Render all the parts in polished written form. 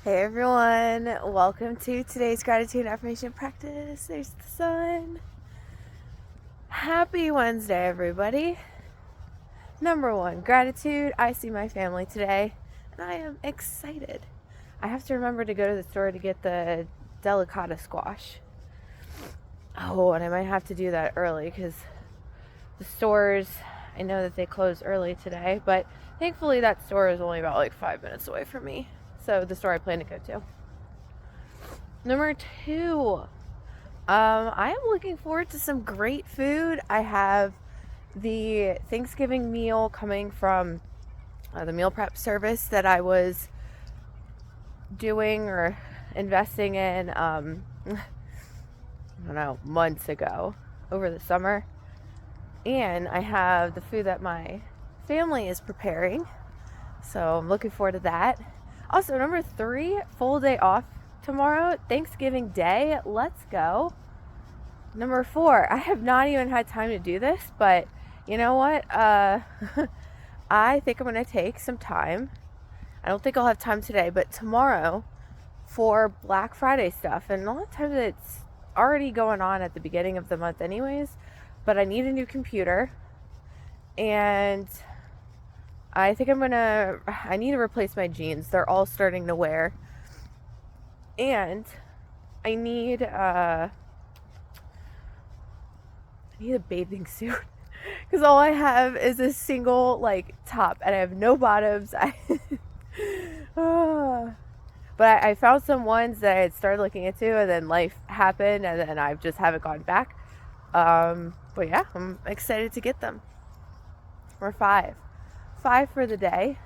Hey everyone, welcome to today's gratitude and affirmation practice. There's the sun. Happy Wednesday, everybody. Number one, gratitude. I see my family today, and I am excited. I have to remember to go to the store to get the delicata squash. Oh, and I might have to do that early because the stores, I know that they close early today, but thankfully that store is only about like 5 minutes away from me. So the store I plan to go to. Number two, I am looking forward to some great food. I have the Thanksgiving meal coming from the meal prep service that I was doing or investing in, I don't know, months ago over the summer. And I have the food that my family is preparing. So I'm looking forward to that. Also, number three, full day off tomorrow, Thanksgiving Day. Let's go. Number four, I have not even had time to do this, but you know what? I think I'm going to take some time. I don't think I'll have time today, but tomorrow for Black Friday stuff. And a lot of times it's already going on at the beginning of the month anyways, but I need a new computer. And I think I need to replace my jeans. They're all starting to wear. And I need a bathing suit because all I have is a single top and I have no bottoms. But I found some ones that I had started looking into and then life happened and then I just haven't gone back. But yeah, I'm excited to get them. Number five for the day.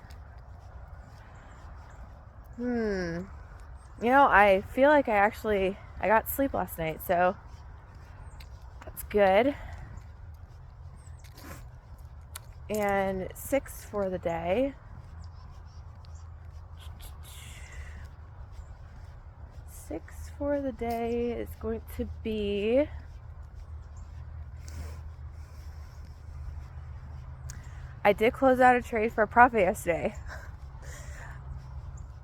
I feel like I got sleep last night, so that's good. And 6 for the day. 6 for the day is going to be I did close out a trade for a profit yesterday.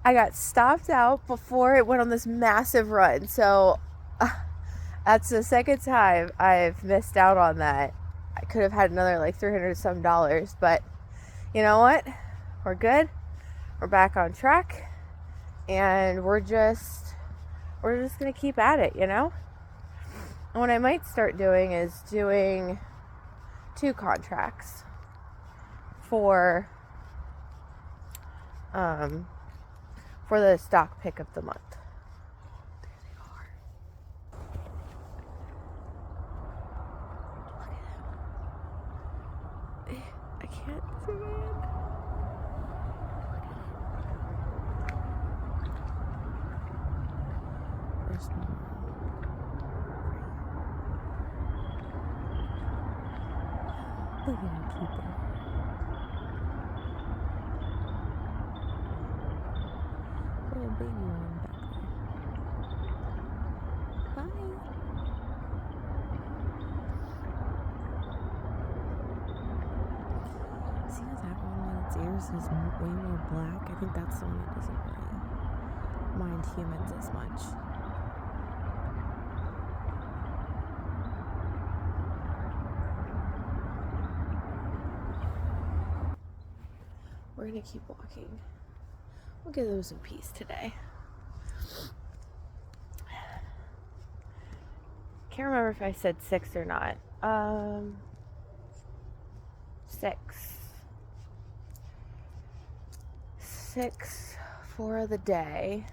I got stopped out before it went on this massive run. So that's the second time I've missed out on that. I could have had another $300 some, but you know what? We're good. We're back on track, and we're just gonna keep at it, And what I might start doing is doing 2 contracts for the stock pick of the month. There they are. Look at him. I can't zoom in. There's no. Look at him, keeper. Little baby one back there. Hi. See how that one with its ears is way more black? I think that's the one that doesn't really mind humans as much. We're gonna keep walking. We'll give them some peace today. Can't remember if I said 6 or not. 6 for the day.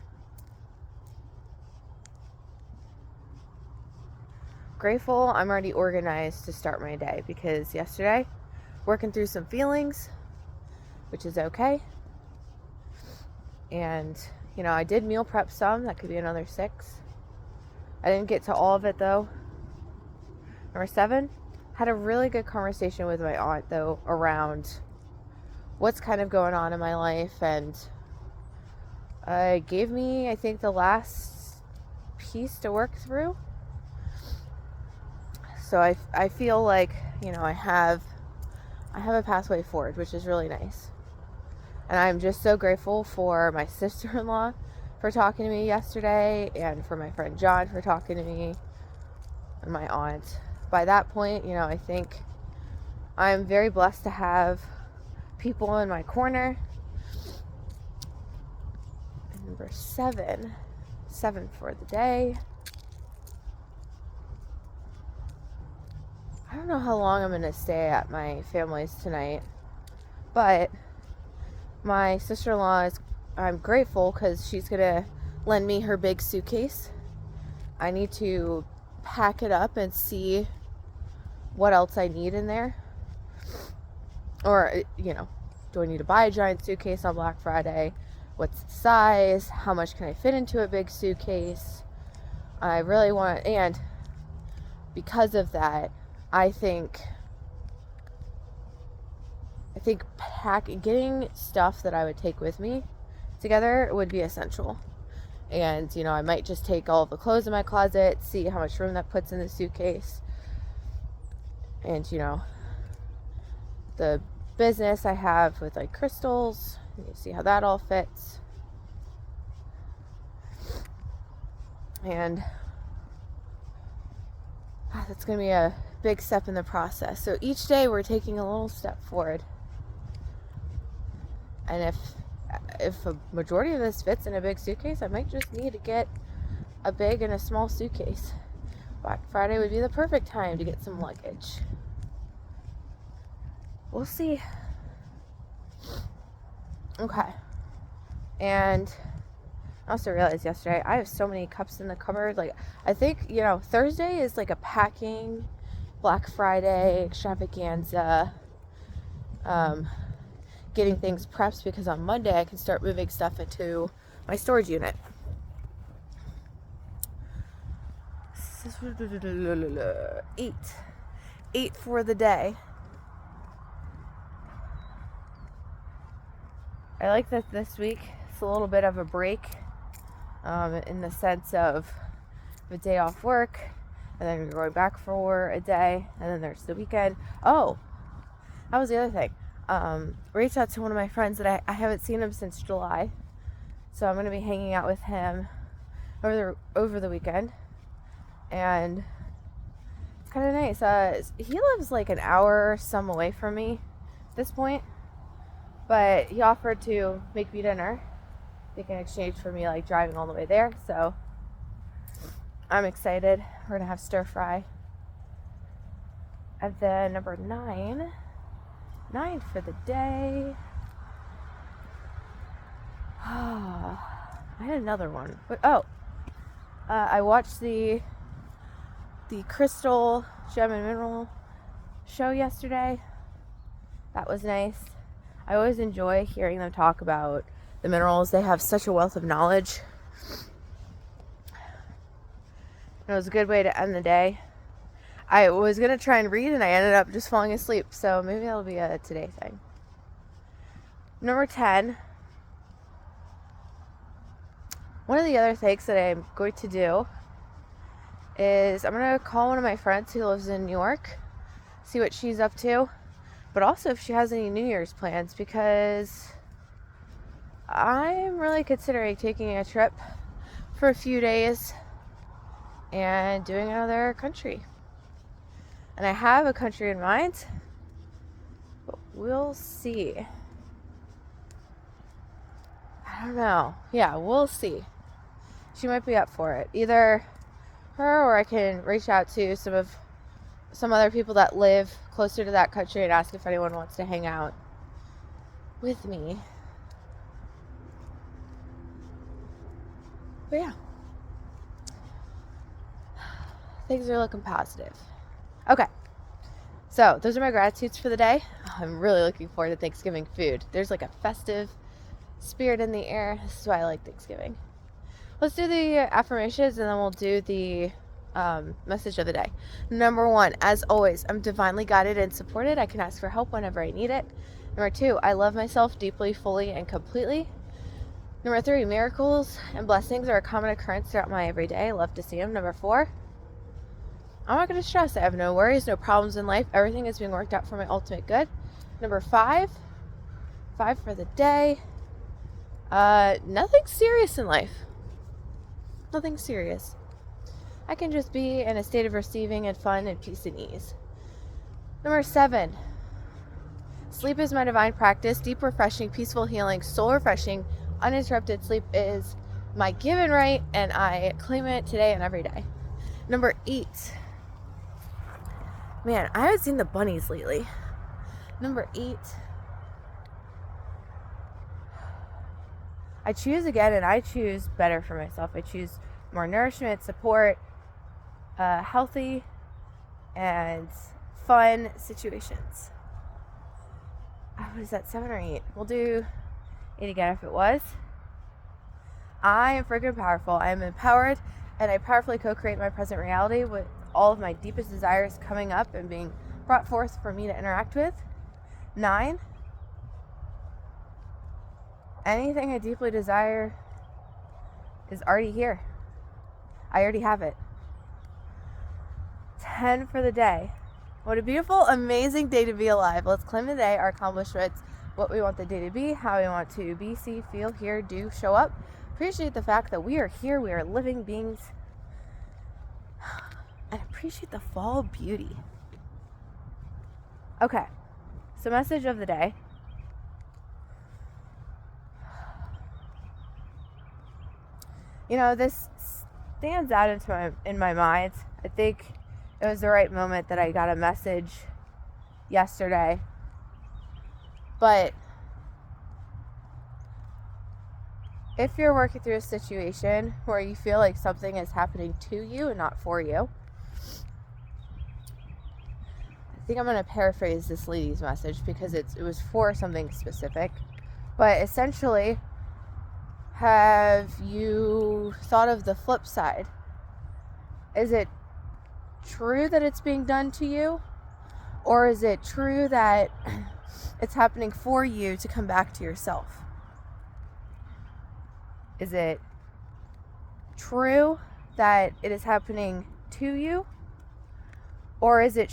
Grateful I'm already organized to start my day because yesterday, working through some feelings, which is okay. And, I did meal prep some. That could be another 6. I didn't get to all of it, though. Number 7, had a really good conversation with my aunt, though, around what's kind of going on in my life. And gave me, I think, the last piece to work through. So I feel like, I have a pathway forward, which is really nice. And I'm just so grateful for my sister-in-law for talking to me yesterday, and for my friend John for talking to me, and my aunt. By that point, I think I'm very blessed to have people in my corner. And number 7 for the day. I don't know how long I'm going to stay at my family's tonight, but my sister-in-law I'm grateful because she's going to lend me her big suitcase. I need to pack it up and see what else I need in there. Or, do I need to buy a giant suitcase on Black Friday? What's the size? How much can I fit into a big suitcase? I really want, and because of that, I think getting stuff that I would take with me together would be essential. And, I might just take all of the clothes in my closet, see how much room that puts in the suitcase. And, the business I have with like crystals, you see how that all fits. And that's going to be a big step in the process. So each day we're taking a little step forward. And if a majority of this fits in a big suitcase, I might just need to get a big and a small suitcase. Black Friday would be the perfect time to get some luggage. We'll see. Okay. And I also realized yesterday I have so many cups in the cupboard. Like, I think, Thursday is like a packing Black Friday extravaganza. Getting things prepped, because on Monday I can start moving stuff into my storage unit. 8 for the day. I like that this week it's a little bit of a break, in the sense of a day off work, and then you're going back for a day, and then there's the weekend. Oh, that was the other thing. Reached out to one of my friends that I haven't seen him since July, so I'm going to be hanging out with him over the weekend, and it's kind of nice. He lives like an hour or some away from me at this point, but he offered to make me dinner, I think in exchange for me like driving all the way there. So I'm excited. We're gonna have stir fry. And then number 9 for the day. I had another one, but I watched the Crystal Gem and Mineral show yesterday. That was nice. I always enjoy hearing them talk about the minerals. They have such a wealth of knowledge. It was a good way to end the day. I was going to try and read, and I ended up just falling asleep. So maybe that'll be a today thing. Number 10. One of the other things that I'm going to do is I'm going to call one of my friends who lives in New York, see what she's up to, but also if she has any New Year's plans, because I'm really considering taking a trip for a few days and doing another country. And I have a country in mind, but we'll see. I don't know. Yeah, we'll see. She might be up for it. Either her, or I can reach out to some other people that live closer to that country and ask if anyone wants to hang out with me. But yeah, things are looking positive. Okay, so those are my gratitudes for the day. I'm really looking forward to Thanksgiving food. There's like a festive spirit in the air. This is why I like Thanksgiving. Let's do the affirmations, and then we'll do the message of the day. Number 1, as always, I'm divinely guided and supported. I can ask for help whenever I need it. Number 2, I love myself deeply, fully, and completely. Number 3, miracles and blessings are a common occurrence throughout my everyday. I love to see them. Number 4, I'm not going to stress. I have no worries, no problems in life. Everything is being worked out for my ultimate good. Number 5 for the day. Nothing serious in life. Nothing serious. I can just be in a state of receiving and fun and peace and ease. Number 7, sleep is my divine practice. Deep, refreshing, peaceful, healing, soul refreshing, uninterrupted sleep is my given right, and I claim it today and every day. Number 8. Man, I haven't seen the bunnies lately. Number 8. I choose again, and I choose better for myself. I choose more nourishment, support, healthy, and fun situations. What is that, 7 or 8? We'll do 8 again if it was. I am freaking powerful. I am empowered, and I powerfully co-create my present reality with all of my deepest desires coming up and being brought forth for me to interact with. 9. Anything I deeply desire is already here. I already have it. 10 for the day. What a beautiful, amazing day to be alive. Let's claim the day, our accomplishments, what we want the day to be, how we want to be, see, feel, hear, do, show up. Appreciate the fact that we are here, we are living beings. And appreciate the fall beauty. Okay, so message of the day. You know, this stands out in my mind. I think it was the right moment that I got a message yesterday. But if you're working through a situation where you feel like something is happening to you and not for you, I think I'm going to paraphrase this lady's message because it was for something specific. But essentially, have you thought of the flip side? Is it true that it's being done to you? Or is it true that it's happening for you to come back to yourself? Is it true that it is happening to you? Or is it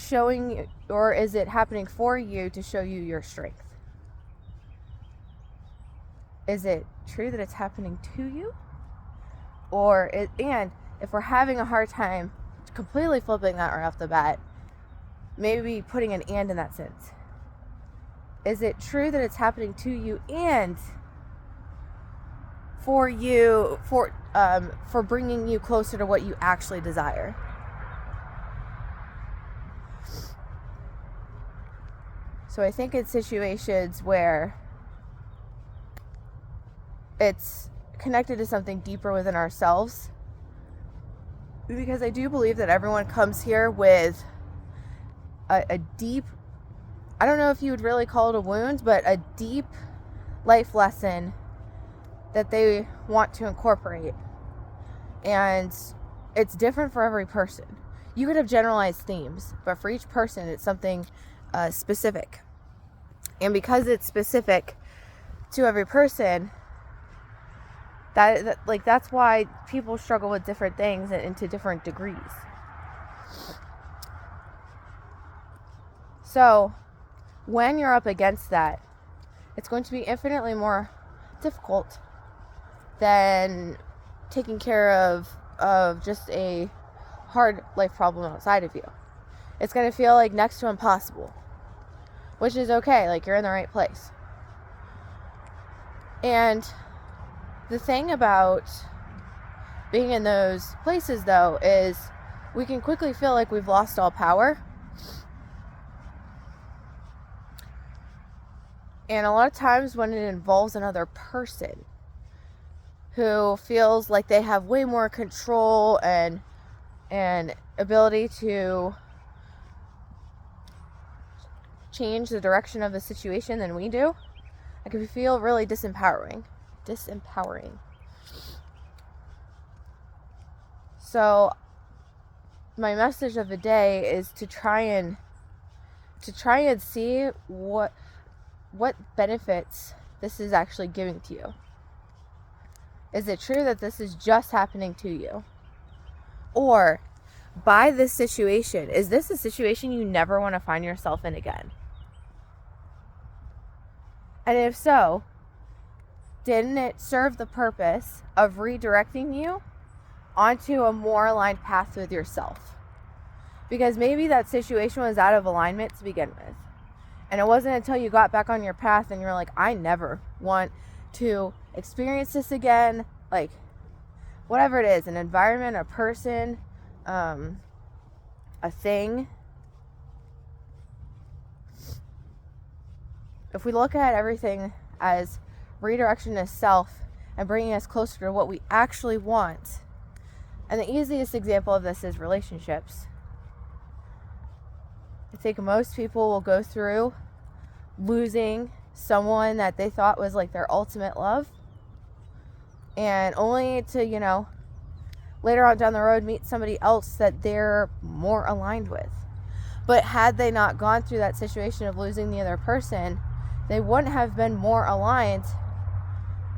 happening for you to show you your strength? Is it true that it's happening to you? And if we're having a hard time completely flipping that right off the bat, maybe putting an and in that sentence. Is it true that it's happening to you and for you, for bringing you closer to what you actually desire? So I think in situations where it's connected to something deeper within ourselves, because I do believe that everyone comes here with a deep, I don't know if you would really call it a wound, but a deep life lesson that they want to incorporate. And it's different for every person. You could have generalized themes, but for each person, it's something specific. And because it's specific to every person, that's why people struggle with different things and to different degrees. So when you're up against that, it's going to be infinitely more difficult than taking care of just a hard life problem outside of you. It's going to feel like next to impossible, which is okay. Like, you're in the right place. And the thing about being in those places, though, is we can quickly feel like we've lost all power. And a lot of times when it involves another person who feels like they have way more control and ability to change the direction of the situation than we do, it can feel really disempowering. So my message of the day is to try and see what benefits this is actually giving to you. Is it true that this is just happening to you? Or by this situation, is this a situation you never want to find yourself in again? And if so, didn't it serve the purpose of redirecting you onto a more aligned path with yourself. Because maybe that situation was out of alignment to begin with. And it wasn't until you got back on your path and you're like, I never want to experience this again. Like, whatever it is, an environment, a person, a thing. If we look at everything as redirection to self and bringing us closer to what we actually want, and the easiest example of this is relationships. I think most people will go through losing someone that they thought was like their ultimate love, and only to, later on down the road meet somebody else that they're more aligned with. But had they not gone through that situation of losing the other person, they wouldn't have been more aligned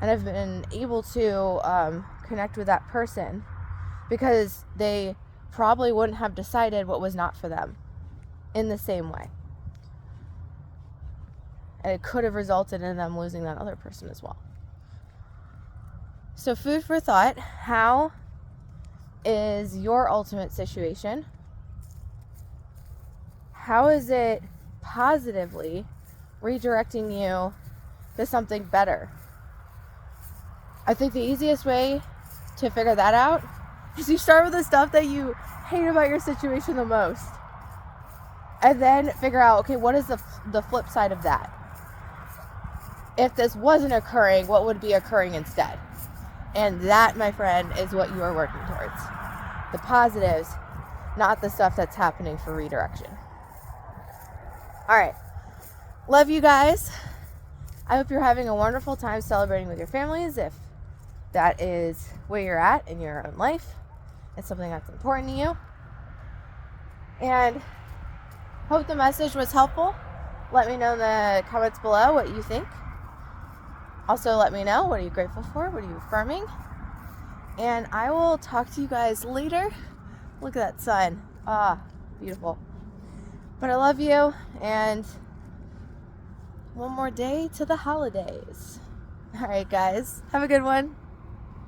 and have been able to connect with that person, because they probably wouldn't have decided what was not for them in the same way. And it could have resulted in them losing that other person as well. So food for thought. How is your ultimate situation? How is it positively redirecting you to something better? I think the easiest way to figure that out is you start with the stuff that you hate about your situation the most. And then figure out, okay, what is the flip side of that? If this wasn't occurring, what would be occurring instead? And that, my friend, is what you are working towards. The positives, not the stuff that's happening for redirection. All right. Love you guys. I hope you're having a wonderful time celebrating with your families, if that is where you're at in your own life. It's something that's important to you. And hope the message was helpful. Let me know in the comments below what you think. Also, let me know, what are you grateful for? What are you affirming? And I will talk to you guys later. Look at that sun. Beautiful. But I love you, and one more day to the holidays. All right, guys. Have a good one.